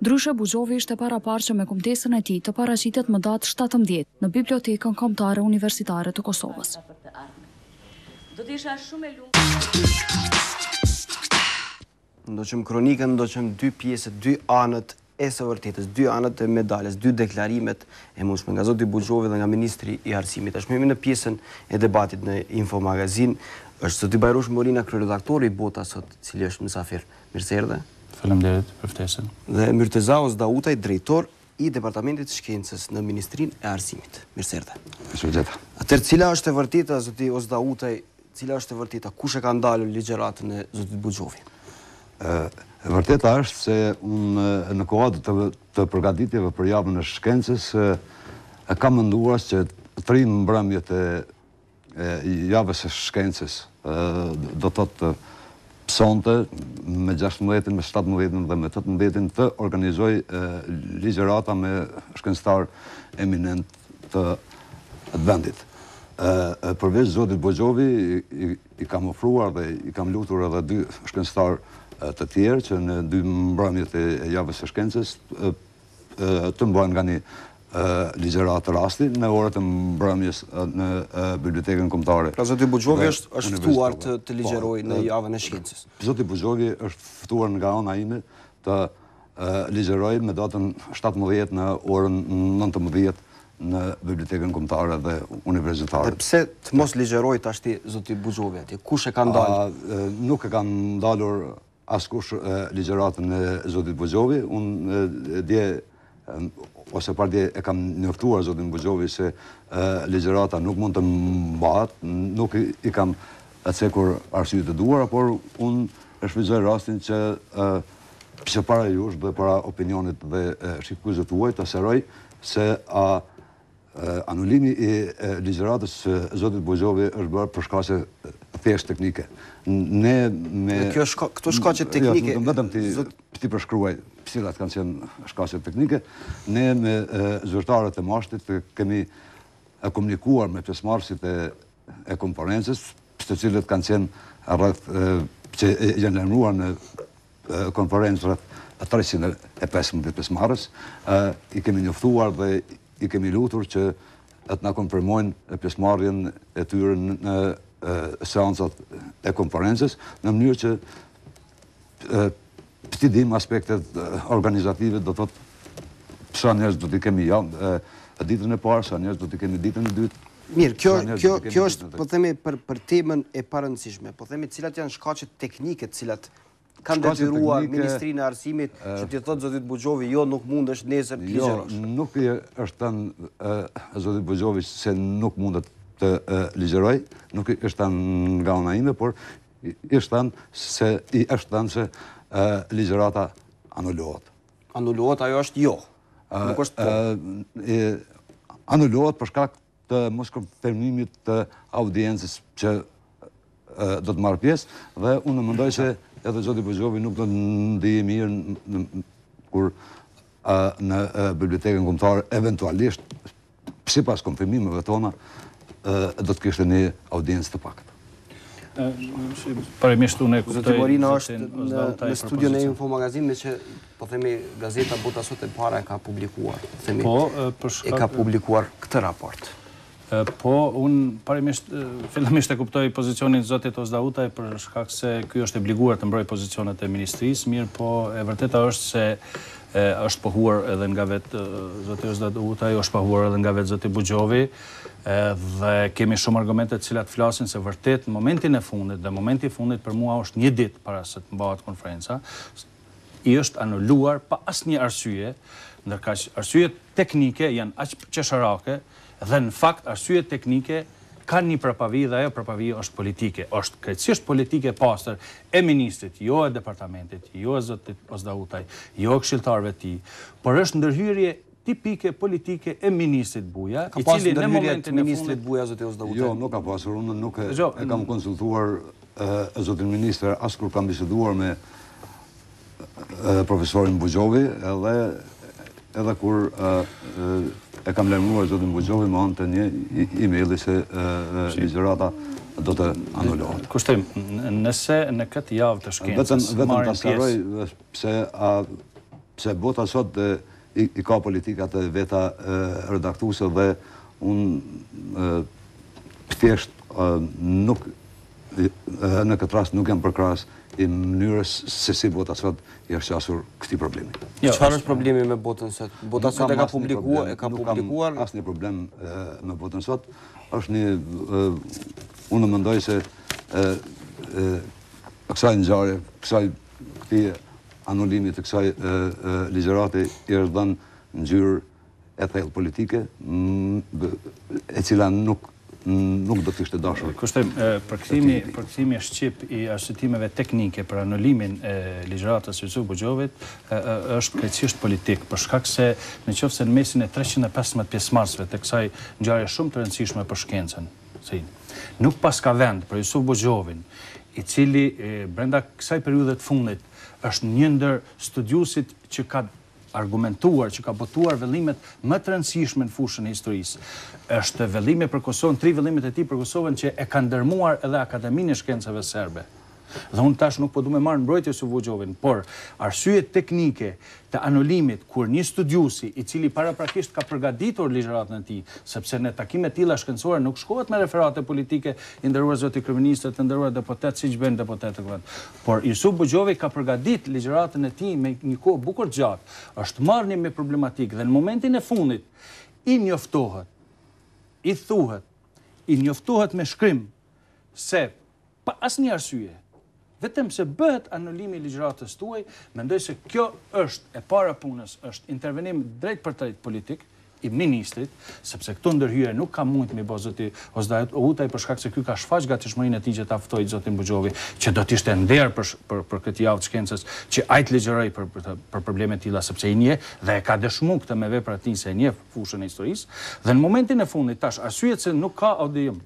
Ndryshe Buxhovi ishte paraparshëm me kumtesën e tij të paraqitet më datë 17 në Bibliotekën Kombëtare Universitare të Kosovës. Do të isha shumë e lumtur. Ndoqëm kronikën, ndoqëm dy pjesët, dy anët e së vërtetës, dy anët e medales, dy deklarimet e mundshme nga zoti Buxhovi dhe nga ministri i arsimit. Tashmë jemi në pjesën e debatit në Info Magazin. Është zoti Bajrosh Morina, kryeredaktori i Bota sot, cili është mysafir. Mirë se erdhe. Faleminderit për ftesën. Dhe Myrteza Ozdahutaj, drejtor i Departamentit të Shkencës në Ministrinë e Arsimit. Mirë se erdhe. Mirësevgjeta. Atëherë, cila është e vërteta, zoti Ozdahutaj, cila është e vërteta, kush e ka ndalur ligjëratën e zotit Buxhovi? E vërteta është se unë në kuadër të përgatitjeve për javën e shkencës e kam menduar që 3 mbrëmjet e javës së shkencës do të pësonte me 16, me 17 dhe me 18 të organizoj ligjërata me shkencëtar eminent të vendit. Përveç zotit Buxhovi i kam ofruar dhe i kam lutur edhe 2 shkencëtar të tjerë që në 2 mbrëmjet e javës së shkencës të mbajnë nga një ligjërat rasti në orët e mbrëmjes në Bibliotekën Kombëtare. Pra zoti Buxhovi është ftuar të ligjërojë në javën e shkencës. Zoti Buxhovi është ftuar nga ana ime të ligjërojë me datën 17 në orën 19 në Bibliotekën Kombëtare dhe Universitare. Dhe pse të mos ligjërojë tashti zoti Buxhovi atje? Kush e ka ndalur? Nuk e kanë ndalur askush ligjëratën e zotit Buxhovi. Unë dje ose pardje e kam njoftuar zotin Buxhovi se ligjërata nuk mund të mbahet, nuk i kam cekur arsyet e duara, por unë e shfrytëzoj rastin që para jush dhe para opinionit dhe shikuesve tuaj të aseroj se anulimi i ligjëratës zotit Buxhovi është bërë për shkaqe thjesht teknike. Këto shkaqe teknike... Vetëm ti përshkruaj cilat kanë qenë shkaqe teknike. Ne me zyrtarët e mashtit kemi komunikuar me pjesëmarrësit e konferencës, të cilët kanë qenë rreth që janë lajmëruar në konferencë rreth 315 pjesëmarrës. I kemi njoftuar dhe i kemi lutur që të na konfirmojnë pjesëmarrjen e tyre në seancat e konferencës, në mënyrë që ti dim aspektet organizative, do të thotë sa njerëz do t'i kemi ditën e parë, sa njerëz do t'i kemi ditën e dytë. Mirë, kjo është, po themi, për temën e parëndësishme, po themi cilat janë shkaqet teknike, cilat kanë detyruar Ministrinë e Arsimit që t'i thotë zotit Buxhovi, jo, nuk mund është nesër të ligjërosh. Jo, nuk është thënë zotit Buxhovi se nuk mundet të ligjëroj, nuk është thënë nga ana ime, por është thënë se ligjërata anulohet. Anulohet, ajo është jo. Nuk është po. Anulohet për shkak të mos konfirmimit të audiencës që do të marrë pjesë, dhe unë mendoj se edhe zoti Buxhovi nuk do të ndihej mirë kur në Bibliotekën Kombëtare eventualisht sipas konfirmimeve tona do të kishte një audiencë të pakët. Parimisht unë e kuptoj. Zoti Morina është në studion e Info Magazinit që po themi gazeta Bota sot e para e ka publikuar. E ka publikuar këtë raport. Po, unë parimisht, fillimisht e kuptoj pozicionin zotit Ozdahutaj për shkak se ky është obliguar të mbrojë pozicionet e ministrisë, mirë po e vërteta është se është pohuar edhe nga vetë zoti Ozdahutaj, është pohuar edhe nga vetë zoti Buxhovi, dhe kemi shumë argumente të cilat flasin se vërtet në momentin e fundit, dhe momenti i fundit për mua është një ditë para se të mbahet konferenca, i është anuluar pa asnjë arsye, ndërkaq arsyet teknike janë aq qesharake. Dhe në fakt, arsyet teknike ka një përpavi dhe ajo përpavi është politike. Është krejtësisht politike pastër e ministrit, jo e departamentit, jo e zotit Osdautaj, jo e këshilltarëve të tij, por është ndërhyrje tipike politike e ministrit Buja, i cili në momentin e ministrit Buja zoti Osdautaj. Jo, nuk ka pasur, unë nuk e kam konsultuar zotin ministër as kur kam biseduar me profesorin Bugjovi, edhe kur e kam lajmëruar zotin Bugjovi me anë të një emaili se ligjërata do të anulohet. Kushtim, nëse në këtë javë të shkencës vetëm ta sqaroj pse bota sot i ka politikat e veta redaktuese dhe unë thjesht nuk në këtë rast nuk jam përkrahas i mënyrës se si bota sot i është qasur këtij problemi. Çfarë është problemi me botën sot? Bota sot e ka publikuar asnjë problem me botën sot. Është një unë mendoj se kësaj ngjarje, këtij anulimit të kësaj ligjërate i është dhënë ngjyrë e thellë politike, e cila nuk do të ishte dashur. Kushtim, përkthimi shqip i arsyetimeve teknike për anulimin e ligjëratës së Jusuf Buxhovit është krejtësisht politik, për shkak se nëse në mesin e 315 pjesëmarrësve të kësaj ngjarje shumë të rëndësishme për shkencën, nuk pas ka vend për Jusuf Buxhovin, i cili brenda kësaj periudhe të fundit është një ndër studiusit që ka argumentuar, që ka botuar vellimet më të rëndësishme në fushën e historisë. Është vellime për Kosovën, 3 vellimet e tij për Kosovën që e kanë ndërmuar edhe Akademinë e Shkencave Serbe. Dhe unë tash nuk po du me marrë mbrojtje Jusuf Buxhovin, por arsyet teknike të anulimit kur një studiusi i cili paraprakisht ka përgatitur ligjëratën e tij, sepse në takime të tilla shkencore nuk shkohet me referate politike, i nderuar zoti kryeministër, të nderuar deputet, siç bën deputetët këtu. Por Jusuf Buxhovi ka përgatitur ligjëratën e tij me një kohë bukur gjatë, është marrë me problematikë dhe në momentin e fundit i njoftohet, i thuhet, i njoftohet me shkrim se pa asnjë arsye, vetëm se bëhet anulimi i ligjëratës tuaj, mendoj se kjo është e para punës, është intervenim drejt për drejt politik i ministrit, sepse këto ndërhyrje nuk ka mund të mi bë zoti Osdautaj për shkak se ky ka shfaq gatishmërinë e tij që ta ftoi zotin Buxhovi, që do të ishte nder për këtë javë të shkencës, që ai të ligjëroj për probleme të tilla, sepse i njeh dhe e ka dëshmuar këtë me veprat e tij se e njeh fushën e historisë, dhe në momentin e fundit tash arsyet se nuk ka audiim.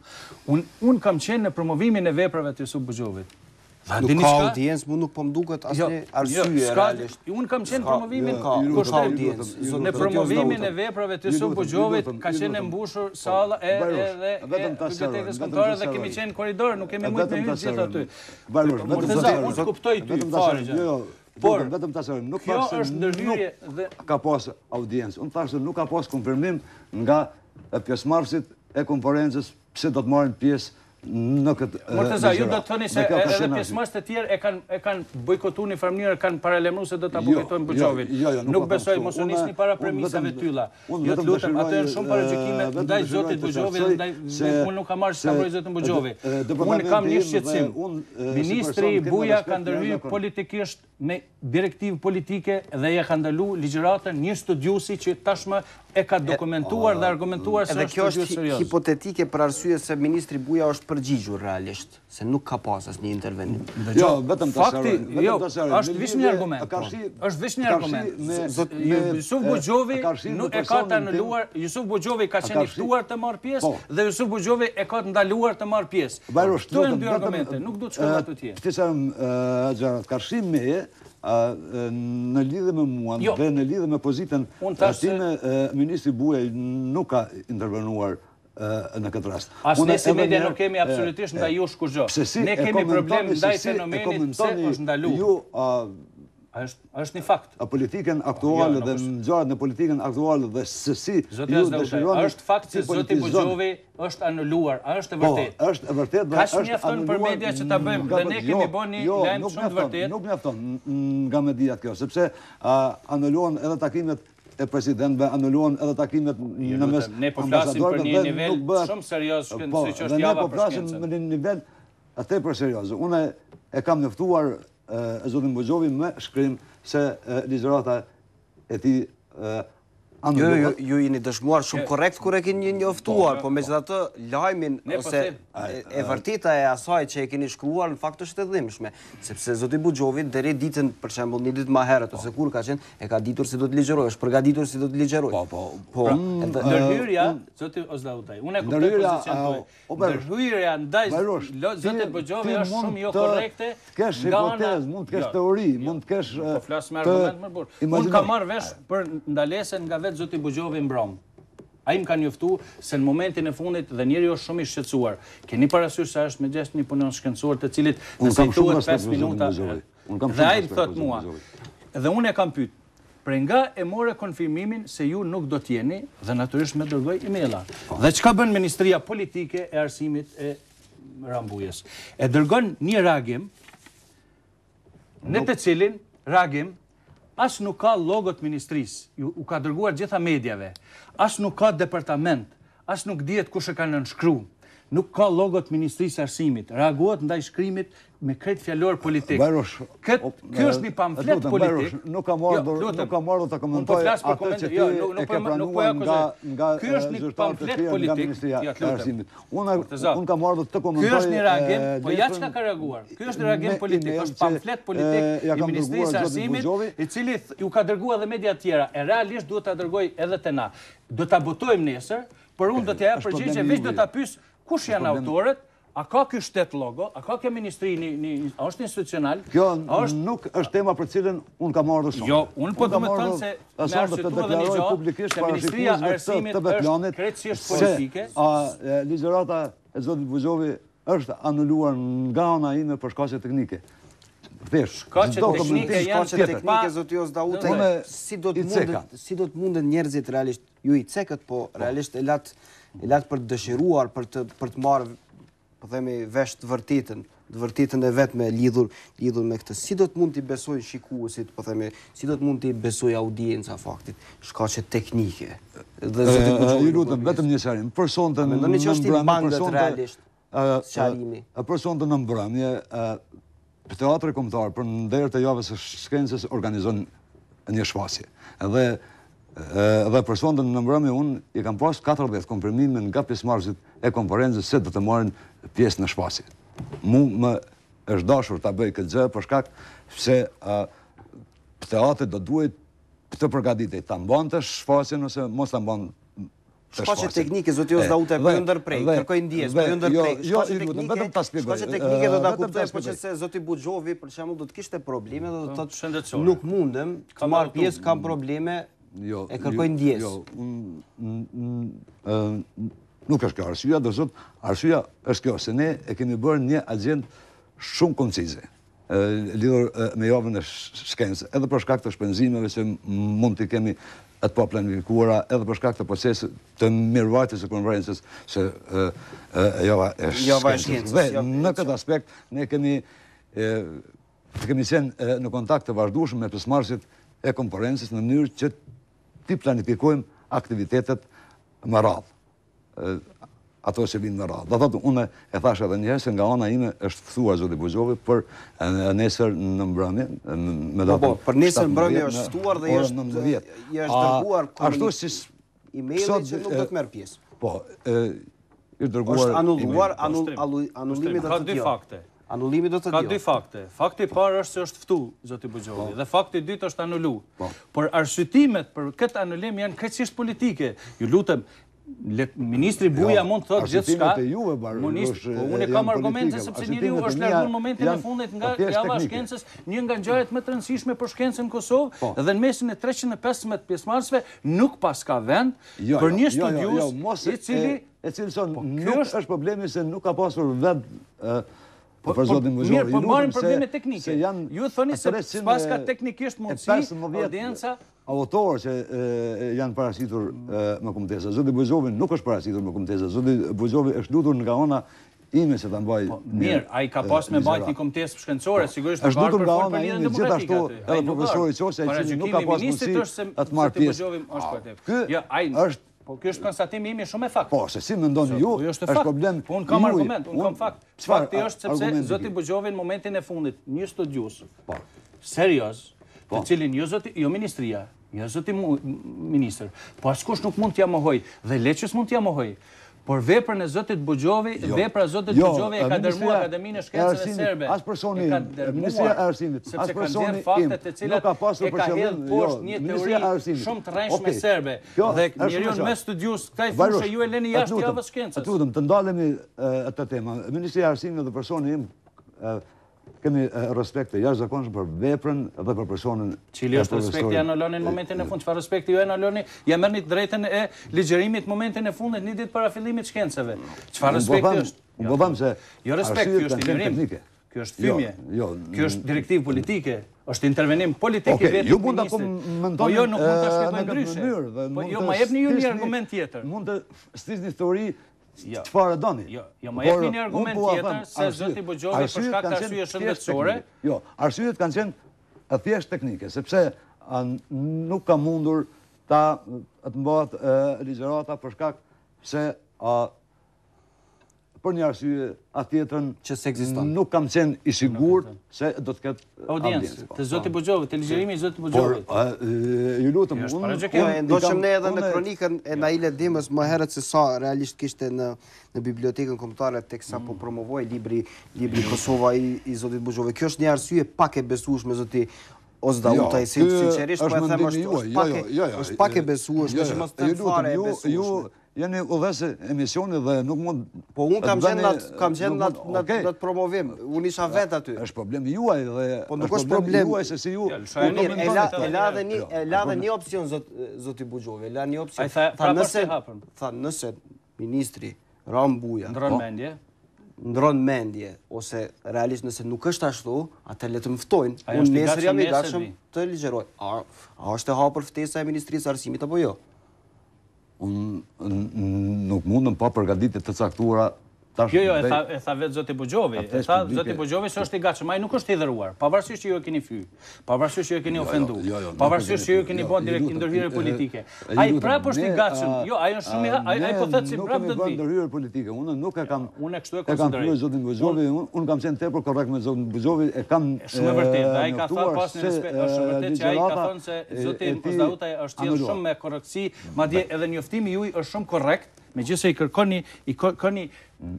Un kam qenë në promovimin e veprave të Jusuf Buxhovit. Nuk ka audiencë, mu nuk po m'duket asnjë arsye realisht. Unë kam qenë promovimin në promovimin e veprave të Jusuf Buxhovit, ka qenë mbushur salla edhe bibliotekës kombëtare dhe kemi qenë korridor, nuk kemi mujtë me hyrë gjithë aty. Unë kuptoj ty fare. Por vetëm ta shërojmë, nuk kjo është ndërhyrje dhe ka pas audiencë. Unë thashë nuk ka pas konfirmim nga pjesëmarrësit e konferencës pse do të marrin pjesë në këtë Morteza, ju do të thoni se edhe pjesëmarrësit e tjerë e kanë bojkotuar në farë mënyrë, kanë paralajmëruar se do ta bojkotojnë Buxhovin. Nuk besoj, mos u nisni para premisave të tylla. Ju të lutem, atë janë shumë paragjykime ndaj zotit Buxhovi dhe ndaj unë nuk kam marrë sa mbroj zotin Buxhovi. Unë kam një shqetësim. Ministri Buja ka ndërhyrë politikisht me direktivë politike dhe ja ka ndaluar ligjëratën një studiusi që tashmë e ka dokumentuar dhe argumentuar se është studius serioz. Edhe kjo është hipotetike për arsye se ministri Buja është përgjigjur realisht, se nuk ka pas asnjë intervenim. Jo, vetëm ta shëroj. Jo, është vetëm një argument. Është vetëm një argument. Jusuf Buxhovi nuk e ka të anuluar, Jusuf Buxhovi ka qenë i ftuar të marrë pjesë dhe Jusuf Buxhovi e ka të ndaluar të marrë pjesë. Këto janë dy argumente, nuk do të shkojmë aty tjetër. Pse Xharat Karshi me në lidhje me mua dhe në lidhje me pozitën time, ministri Buja nuk ka intervenuar në këtë rast. As ne si media nuk kemi absolutisht ndaj jush kurrë. Ne kemi problem ndaj fenomenit se është ndaluar. Është një fakt. Politikën aktuale dhe ngjarjet në politikën aktuale dhe se si ju dëshironi. Është fakt se zoti Buxhovi është anuluar, a është e vërtetë? Është e vërtetë dhe është mjafton për media që ta bëjmë dhe ne kemi bënë një lajm shumë të vërtetë. Nuk mjafton nga media kjo, sepse anuluan edhe takimet e presidentëve, anuluan edhe takimet në mes. Ne po flasim për një nivel shumë serioz, siç është java për shkencën. Ne po flasim në një nivel tepër serioz. Unë e kam njoftuar zotin Buxhovi me shkrim se ligjërata e tij Ju jeni dëshmuar shumë korrekt kur e keni njoftuar, po megjithatë lajmin ose e vërteta e asaj që e keni shkruar në fakt është e dhimbshme, sepse zoti Buxhovi deri ditën për shembull një ditë më herët ose kur ka qenë e ka ditur se do të ligjërojë, është përgatitur si do të ligjërojë. Po. Ndërhyrja, zoti Ozdautaj, unë e kuptoj pozicionin tuaj. Ndërhyrja ndaj zotit Buxhovi është shumë jo korrekte. Kesh hipotezë, mund të kesh teori, mund të kesh po flas me argument më burr. Unë kam marrë vesh për ndalesën nga vetë zoti Buxhovi mbrom. Ai më ka njoftu se në momentin e fundit dhe njeriu është shumë i shqetësuar. Keni parasysh se është me gjestë një punon shkencor të cilit nëse i thuhet 5 minuta. Dhe ai thot mua. Dhe unë e kam pyet. Për nga e more konfirmimin se ju nuk do t'jeni dhe natyrisht me dërgoj emaila. Dhe çka bën Ministria Politike e Arsimit e Rambujës? E dërgon një reagim në të cilin reagim as nuk ka logot ministrisë, u ka dërguar gjitha medjave, as nuk ka departament, as nuk dihet kush e ka nënshkruar, nuk ka logot Ministrisë Arsimit, reagohet ndaj shkrimit me krejt fjalor politik. Ky është një pamflet politik. Nuk ka marrë të komentoj atë që ti e ke pranuar nga ky është një pamflet politik. Unë ka marrë të komentoj. Ky është një reagim, po ja çka ka reaguar. Ky është një reagim politik, është pamflet politik i Ministrisë Arsimit, i cili ju ka dërguar edhe media të tjera. E realisht duhet ta dërgoj edhe te na. Do ta botojmë nesër, por unë do t'ja jap përgjigje, veç do ta pyes kush janë autorët. A ka ky shtet logo? A ka kjo ministri a është institucional? Kjo nuk është tema për cilën unë ka marrë shumë. Jo, unë po do të thënë se me arsyetuar dhe një gjë, se Ministria e Arsimit është krejtësisht politike. Ligjërata e zotit Buxhovi është anuluar nga ana ime për shkaqe teknike. Shkaqe teknike zoti Ozdautaj, si do të mundet njerëzit realisht, ju i cekët, po realisht e lat për të dëshiruar, për të marrë po themi vesh të vërtetën e vetme lidhur me këtë. Si do të mund t'i besojnë shikuesit, po themi, si do të mund t'i besojë audienca faktit, shkaqe teknike. Ju lutem vetëm një sqarim. Personte në në mbrëmje, Teatri Kombëtar për ndërtën e javës së shkencës organizon një shfaqje. Dhe personte në mbrëmje unë i kam pas 40 konfirmime nga pjesëmarrësit e konferencës se do të marrin pjesë në shfaqje. Mu më është dashur ta bëj këtë gjë për shkak se teatri do duhet të përgatitej ta mbante shfaqjen ose mos ta mban shfaqje teknike zoti Ozdautaj po ju ndërprej, kërkoj ndjes, po ju ndërprej. Shfaqje teknike do ta kuptoj, po që se zoti Buxhovi për shembull do të kishte probleme, do të thotë nuk mundem të marr pjesë, kam probleme. E kërkoj ndjes. Nuk është kjo arsyeja, do thot, arsyeja është kjo, se ne e kemi bërë një agjendë shumë koncize, lidhur me javën e shkencës, edhe për shkak të shpenzimeve që mund të kemi atë pa planifikuara, edhe për shkak të procesit të mirëvajtjes së konferencës se java e shkencës. Dhe në këtë aspekt ne kemi qenë në kontakt të vazhdueshëm me pjesëmarrësit e konferencës në mënyrë që ti planifikojmë aktivitetet më radhë. Ato që vinë më radhë. Do thotë, unë e thash edhe një herë se nga ana ime është ftuar zoti Buxhovi për nesër në mbrëmje, me datën. Po, për nesër mbrëmje është ftuar dhe është dërguar email që nuk do të merr pjesë. Po, është dërguar është anulluar, anullimi do të thotë. Anullimi do të Ka dy fakte. Fakti i parë është se është ftu zoti Buxhovi dhe fakti i dytë është anulluar. Por arsyetimet për këtë anulim janë krejtësisht politike. Ju lutem, Ministri Buja mund të thotë gjithçka. Unë kam argumente sepse njeriu është larguar në momentin e fundit nga java e shkencës, një nga ngjarjet më të rëndësishme për shkencën në Kosovë, dhe në mesin e 315 pjesëmarrësve nuk pas ka vend për një studius i cili nuk është problemi se nuk ka pasur vend për zotin Buxhovi. Mirë, po marrim probleme teknike. Ju thoni se pas ka teknikisht mundësi audienca autorë që janë parasitur me kombëtesa. Zoti Buxhovi nuk është parasitur me kombëtesa. Zoti Buxhovi është lutur nga ana ime se ta mbaj. Mirë, ai ka pas me mbajt një kombëtesë shkencore, sigurisht është lutur nga ana ime gjithashtu edhe profesori Çoçi i cili nuk ka pas mundësi të marrë pjesë. Ky është po kjo është konstatimi im shumë e fakt. Po, se si mendoni ju, është problem. Po unë kam argument, unë kam fakt. Fakti është sepse zoti Buxhovi në momentin e fundit një studius serioz, të cilin jo ministria, Jo, zoti ministër, po askush nuk mund t'ja mohoj, dhe leqës mund t'ja mohoj. Por veprën e zotit Bugjovi, vepra e zotit Bugjovi e ka dërmu Akademinë e Shkencave Serbe. As personi, Ministria e Arsimit, as personi im, nuk ka pasur për qëllim, poshtë një teori shumë të rrenjshme serbe. Dhe njeriu me studius, këta i thonë se ju e leni jashtë javës shkencës. Të lutem, të ndalemi atë temë. Ministria e Arsimit dhe personi im kemi respekt të jashtëzakonshëm për veprën dhe për personin. Cili është respekti anoloni në momentin e fundit? Çfarë respekti ju anoloni? Ja merrni drejtën e ligjërimit në momentin e fundit, një ditë para fillimit të shkencave. Çfarë respekti është? Unë po them se jo respekt, ky është ignorim. Ky është fymje. Ky është direktivë politike, është intervenim politik i vetë. Ju mund ta komentoni. Po jo, nuk mund ta shpjegoj ndryshe. Po jo, ma jepni ju një argument tjetër. Mund të stisni teori çfarë doni. Jo, ma jepni një argument tjetër se zoti Bugjovi për shkak të arsye shëndetësore. Jo, arsyet kanë qenë thjesht teknike, sepse nuk ka mundur të mbahet ligjërata për shkak se për një arsye atjetërën nuk kam qenë i sigurt se do të ketë audiencë. Të zoti Bugjovi, të ligjërimi i zoti Bugjovi. Ju lutem, ndoqëm ne edhe në kronikën e Naile Dimës më herët se sa realisht kishte në bibliotekën kombëtare teksa po promovoi libri Kosova i zotit Bugjovi. Kjo është një arsye pak e besueshme zoti Ozdautaj, sinqerisht po e them është pak e besueshme, që mos të fare e besueshme. Jeni udhëse emisioni dhe nuk mund... Po unë kam qenë në të promovim, unë isha vetë aty. është problemi juaj dhe... Po nuk është problem juaj se si ju... E la dhe një opcion, zoti Bugjovi, e la një opcion. Tha nëse ministri Rambuja... Ndron mendje, ose realisht nëse nuk është ashtu, atë le të më ftojnë, unë nesër jam i gatshëm të ligjeroj. A është e hapur ftesa e Ministrisë Arsimit apo jo? Unë nuk mundëm pa përgatitit të caktuara. Jo, e tha vetë zoti Bugjovi. E tha zoti Bugjovi se është i gatshëm, ai nuk është i dhëruar. Pavarësisht që ju e keni fy, pavarësisht që ju e keni ofendu, pavarësisht që ju e keni bën direkt ndërhyrje politike. Ai prapë është i gatshëm. Jo, ai është shumë ai po thotë si prapë do të vi. Ndërhyrje politike. Unë nuk e kam. Unë kështu e konsideroj. Zotin Bugjovi, unë kam qenë tepër korrekt me zotin Bugjovi, e kam shumë vërtet. Ai ka thënë pas në respekt, është vërtet që ai ka thënë se zoti Ozdautaj është sjellë shumë me korrektësi, madje edhe njoftimi juaj është shumë korrekt. Megjithëse i kërkoni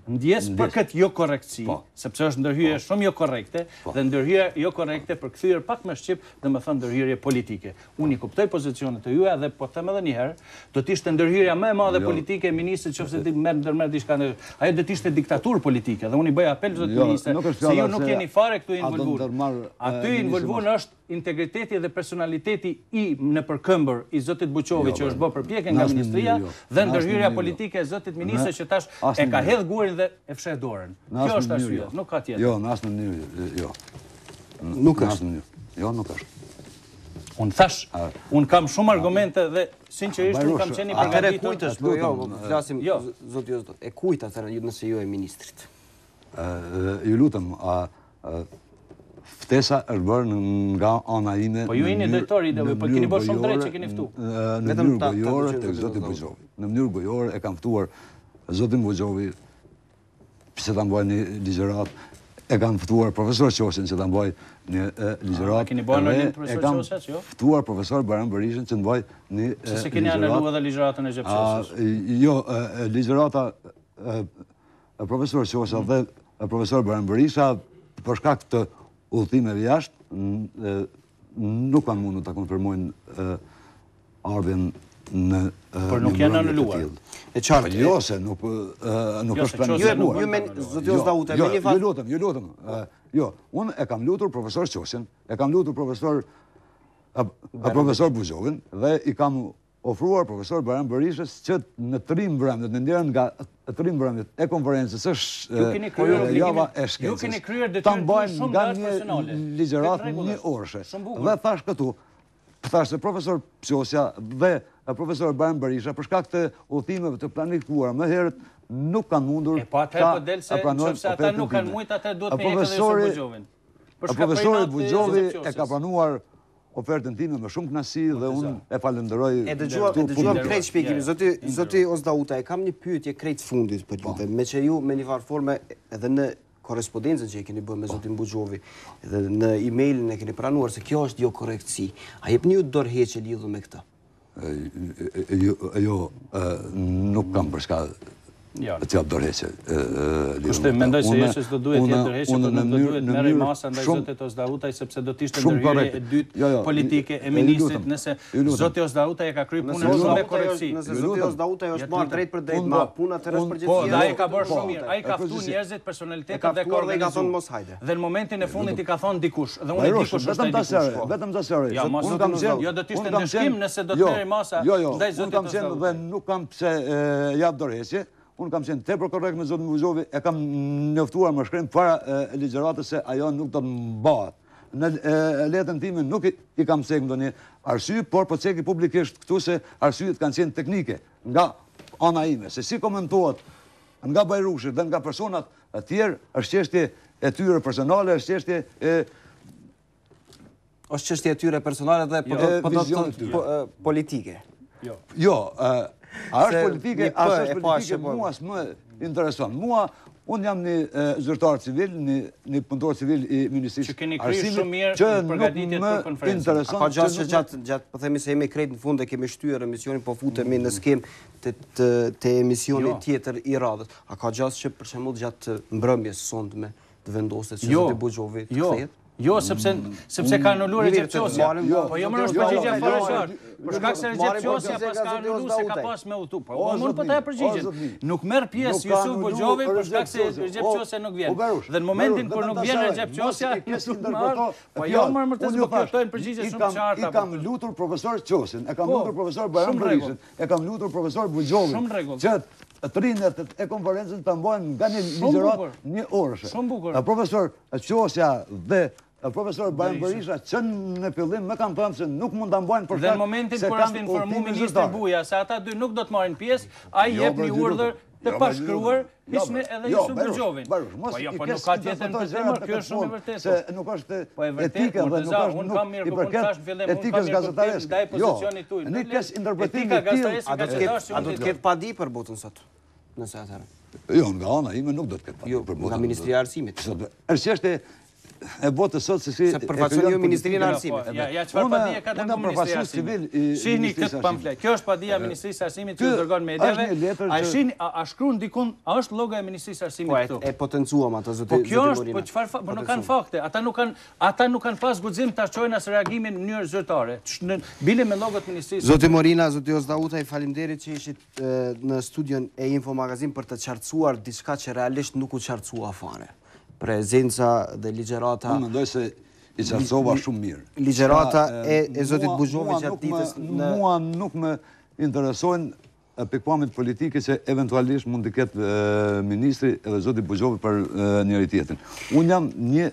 ndjes për këtë jo korrektësi, sepse është ndërhyrje shumë jo korrekte, dhe ndërhyrje jo korrekte për kthyer pak më shqip, dhe më thënë ndërhyrje politike. Unë i kuptoj pozicionet e juaja dhe po them edhe një herë, do të ishte ndërhyrja më e madhe politike e ministrit nëse ti ndërmerr diçka ndër. Ajo do të ishte diktaturë politike dhe unë i bëj apel zot ministër, se ju nuk jeni fare këtu involvuar. Aty involvuar është integriteti dhe personaliteti i nëpër këmbër i zotit Bugjovi që është bërë përpjekje nga ministria dhe ndërhyrja politike e zotit ministër që tash e ka hedhur gurin dhe e fsheh dorën. Kjo është arsye, nuk ka tjetër. Jo, në asnjë mënyrë, jo. Nuk është. Jo, nuk është. Unë thash, unë kam shumë argumente dhe sinqerisht unë kam qenë i përgatitur. Atëre kujt është, jo, flasim zoti Ozdautaj. E kujt atëre nëse jo e ministrit? Ju lutem, ftesa është bërë nga ana ime. Po ju jeni drejtori, po keni bërë shumë drejt që keni ftuar. Në mënyrë gojore tek zoti Bugjovi. Në mënyrë gojore e kam ftuar zotin Bugjovi se ta mbaj një ligjërat, e kam ftuar profesor Qosin që ta mbaj një ligjërat. Keni bërë një profesor Qosin, jo? Ftuar profesor Baran Berishën që të mbaj një ligjërat. Se keni anuluar edhe ligjëratën e Xhepçesit? Jo, ligjërata e profesor Qosa dhe profesor Baran Berisha për shkak të udhëtimeve jashtë nuk kanë mundur ta konfirmojnë ardhjen në por nuk janë anuluar. E qartë. Jo, se nuk është planifikuar. Ju zoti Ozdautaj, me një fakt. Ju lutem. Jo, unë e kam lutur profesor Qosin, e kam lutur profesor Bugjovin dhe i kam ofruar profesor Baran Berishës që në trimbrëmjet, në ndjerën nga trimbrëmjet e konferencës është java e shkencës, ta mbajnë nga një ligjërat një orëshe. Dhe thash këtu, thash se profesor Qosja dhe profesor Baran Berisha për shkak të udhëtimeve të planifikuara më herët nuk kanë mundur ta pranojnë nëse ata nuk kanë mujt, atë duhet me jetë edhe zoti Bugjovin. Profesori Bugjovi e ka pranuar ofertën time me shumë kënaqësi dhe unë e falenderoj. E dëgjuam krejt shpjegimin. Zoti Ozdautaj, kam një pyetje krejt fundit për lutem, me që ju me një farë forme edhe në korespondencën që e keni bërë me zotin Buxhovi dhe në emailin e keni pranuar se kjo është jo korrektësi. A jepni ju dorëheqje lidhur me këtë? Jo, nuk kam përshka të jap dorëheqje. Kushte mendoj se jesh do duhet të jetë dorëheqje, por nuk do duhet merrej masa ndaj zotit Osdautaj sepse do të ishte ndërhyrje e dytë politike e ministrit nëse zoti Osdautaj e ka kryer punën shumë me korrektësi. Nëse zoti Osdautaj është marrë drejt për drejt me punat e rrezikshme. Po, ai ka bërë shumë mirë. Ai ka ftuar njerëzit, personalitetet dhe ka organizuar. Dhe në momentin e fundit i ka thonë dikush, dhe unë dikush është ai dikush. Vetëm tasore. Unë kam qenë, jo do të ishte ndëshkim nëse do të merrej masa ndaj zotit Osdautaj. Unë kam qenë dhe nuk kam pse jap dorëheqje. Unë kam qenë tepër korrekt me zotin Buxhovi, e kam njoftuar më shkrim para ligjëratës se ajo nuk do të mbahet. Në letën time nuk i kam cek ndonjë arsye, por po ceki publikisht këtu se arsyet kanë qenë teknike nga ana ime, se si komentohet nga Bajrushi dhe nga personat e tjerë, është çështje e tyre personale, është çështje e është çështje e tyre personale dhe politike. Jo, a është politike, mua s'më intereson. Unë jam një zyrtar civil, një punëtor civil i Ministrisë Arsimit, që nuk më intereson. Ka gjatë, po themi se jemi krejt në fund e kemi shtyër emisionin, po futemi në skem të emisioni tjetër i radhës. A ka gjatë që për shembull gjatë mbrëmjes sondme të vendoset që zoti Buxhovi të kthehet? Jo, sepse ka anuluar regjeptosja. Po jo më është përgjigje fare qartë. Për shkak se regjeptosja pas ka anuluar se ka pas me udhtu. Po mund po ta jap përgjigjen. Nuk merr pjesë Jusuf Buxhovi për shkak se regjeptosja nuk vjen. Dhe në momentin kur nuk vjen regjeptosja, po jo më të zbuktojnë përgjigje shumë qarta. I kam lutur profesor Qosin, e kam lutur profesor Bajram Berishin, e kam lutur profesor Buxhovin, që të rinjët e konferencën të mbojnë nga një ligjërat një orëshe. Profesor Qosja dhe profesor Bajram Berisha që në fillim më kanë thënë se nuk mund ta mbajnë për shkak se në momentin kur është informuar ministri Buja se ata dy nuk do të marrin pjesë, ai jep një urdhër të pashkruar hiçme edhe Jusuf Buxhovin. Po jo, po nuk ka tjetër në temër, kjo është shumë e vërtetë. Se nuk është etike dhe nuk i përket etikës gazetareske. Jo, në kes interpretim të tillë, a do të ketë padi për botën sot? Nëse atëherë. Jo, nga ana ime nuk do të ketë padi për botën. Nga Ministria e Arsimit. Është çështje e botës sot se si... Se përfaqëson ju Ministrinë e Arsimit. Ja, çfarë padia ka dhënë Ministria e Arsimit? Shihni këtë pamflet. Kjo është padia e Ministrisë së Arsimit që dërgon mediave. A shihni, a shkruan dikun, a është loga e Ministrisë së Arsimit këtu? Po e potencuam atë zoti. Po kjo është, po çfarë, po nuk kanë fakte. Ata nuk kanë pas guxim ta çojnë as reagimin në mënyrë zyrtare. Bile me logot të Ministrisë. Zoti Morina, zoti Osdautaj, faleminderit që ishit në studion e Info Magazin për të qartësuar diçka që realisht nuk u qartësua fare. Prezenca dhe ligjerata... Unë mendoj se i qartësova shumë mirë. Ligjerata e zotit Buxhovi gjatë ditës... Mua nuk më interesojnë pikpamjet politike që eventualisht mund të ketë ministri edhe zoti Buxhovi për njëri tjetrin. Unë jam një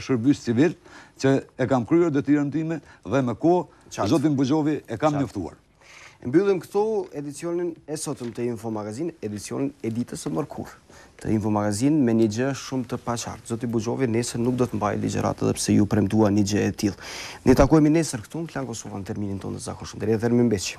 shërbys civil që e kam kryer detyrën time dhe me kohë zotin Buxhovi e kam njoftuar. Mbyllim këtu edicionin e sotëm të Info Magazin, edicionin e ditës së mërkurë të Info Magazin me një gjë shumë të paqartë. Zoti Buxhovi nesër nuk do të mbajë ligjëratë edhe pse ju premtua një gjë e tillë. Ne takohemi nesër këtu në Klan Kosova në terminin tonë të zakonshëm. Deri atëherë, mirëmbëjtje.